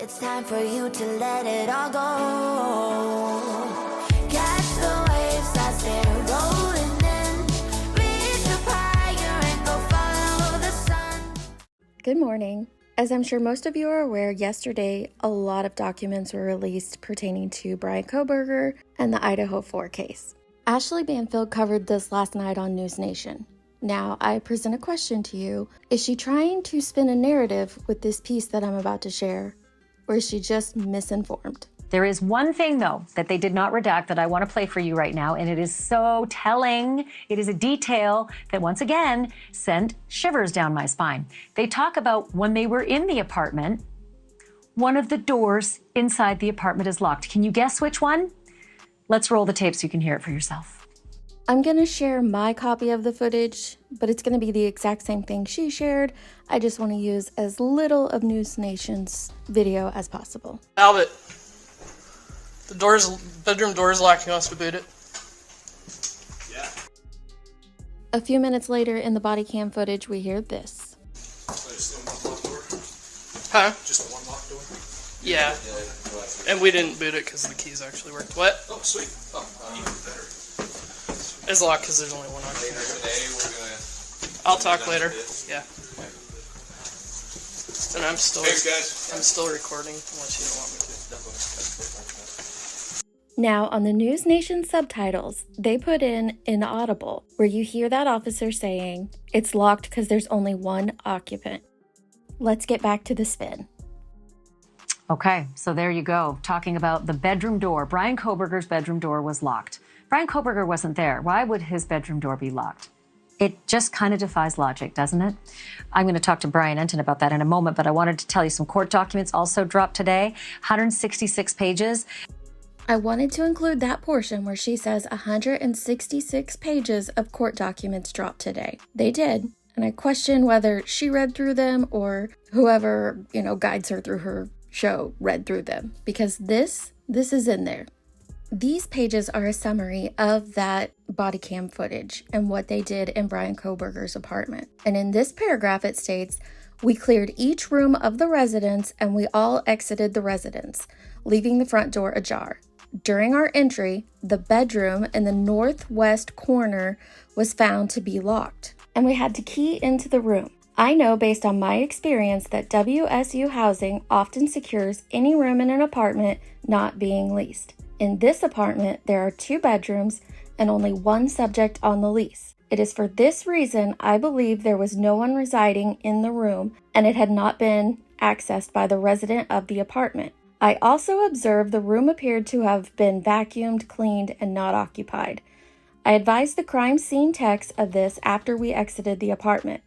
It's time for you to let it all go. Catch the waves as they're rolling in. Reach up higher and go follow the sun. Good morning. As I'm sure most of you are aware, yesterday a lot of documents were released pertaining to Bryan Kohberger and the Idaho 4 case. Ashley Banfield covered this last night on News Nation. Now, I present a question to you. Is she trying to spin a narrative with this piece that I'm about to share, or is she just misinformed? There is one thing, though, that they did not redact that I want to play for you right now, and it is so telling. It is a detail that, once again, sent shivers down my spine. They talk about when they were in the apartment, one of the doors inside the apartment is locked. Can you guess which one? Let's roll the tape so you can hear it for yourself. I'm going to share my copy of the footage, but it's going to be the exact same thing she shared. I just want to use as little of News Nation's video as possible. Albert, the bedroom door is locked. You want us to boot it? Yeah. A few minutes later in the body cam footage, we hear this. Just the one locked door? Huh? Just the one locked door? Yeah. And we didn't boot it because the keys actually worked. What? Oh, sweet. Oh, even better. It's locked because there's only one on. Later today, we're gonna. I'll talk later. Yeah. And I'm still. Thanks, guys. I'm still recording unless you don't want me to. Now, on the News Nation subtitles, they put in inaudible, where you hear that officer saying, "It's locked because there's only one occupant." Let's get back to the spin. Okay, so there you go. Talking about the bedroom door. Bryan Kohberger's bedroom door was locked. Bryan Kohberger wasn't there. Why would his bedroom door be locked? It just kind of defies logic, doesn't it? I'm going to talk to Brian Enton about that in a moment, but I wanted to tell you some court documents also dropped today, 166 pages. I wanted to include that portion where she says 166 pages of court documents dropped today. They did, and I question whether she read through them or whoever, guides her through her show read through them, because this is in there. These pages are a summary of that body cam footage and what they did in Bryan Kohberger's apartment. And in this paragraph, it states, "We cleared each room of the residence and we all exited the residence, leaving the front door ajar. During our entry, the bedroom in the northwest corner was found to be locked, and we had to key into the room. I know based on my experience that WSU housing often secures any room in an apartment not being leased. In this apartment, there are 2 bedrooms and only 1 subject on the lease. It is for this reason I believe there was no one residing in the room and it had not been accessed by the resident of the apartment. I also observed the room appeared to have been vacuumed, cleaned, and not occupied. I advised the crime scene techs of this after we exited the apartment.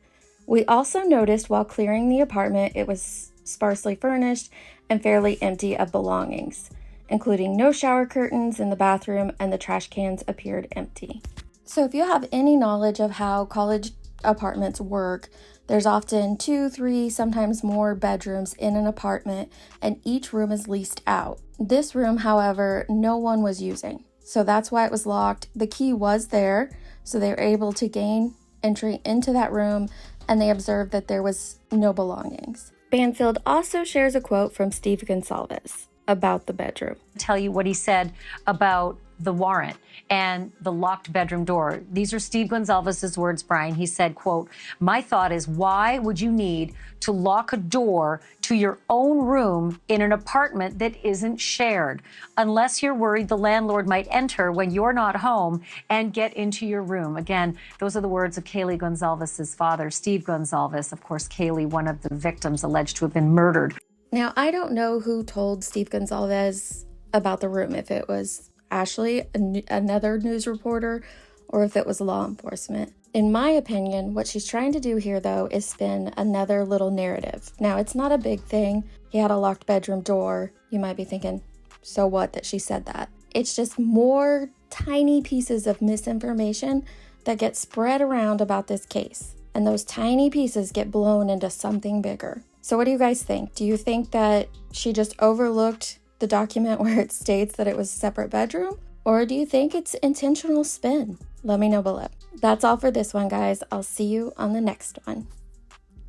We also noticed while clearing the apartment it was sparsely furnished and fairly empty of belongings, including no shower curtains in the bathroom, and the trash cans appeared empty." So if you have any knowledge of how college apartments work, there's often 2, 3, sometimes more bedrooms in an apartment, and each room is leased out. This room, however, no one was using, so that's why it was locked. The key was there, so they were able to gain entry into that room, and they observed that there was no belongings. Banfield also shares a quote from Steve Gonsalves about the bedroom. Tell you what he said about the warrant and the locked bedroom door. These are Steve Gonsalves' words, Brian. He said, quote, "My thought is, why would you need to lock a door to your own room in an apartment that isn't shared, unless you're worried the landlord might enter when you're not home and get into your room?" Again, those are the words of Kaylee Gonsalves' father, Steve Gonsalves. Of course, Kaylee, one of the victims alleged to have been murdered. Now, I don't know who told Steve Gonsalves about the room, if it was Ashley, another news reporter, or if it was law enforcement. In my opinion, what she's trying to do here, though, is spin another little narrative. Now, it's not a big thing. He had a locked bedroom door. You might be thinking, so what that she said that? It's just more tiny pieces of misinformation that get spread around about this case. And those tiny pieces get blown into something bigger. So what do you guys think? Do you think that she just overlooked the document where it states that it was a separate bedroom? Or do you think it's intentional spin? Let me know below. That's all for this one, guys. I'll see you on the next one.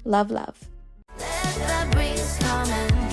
Love, love. Let the breeze come in.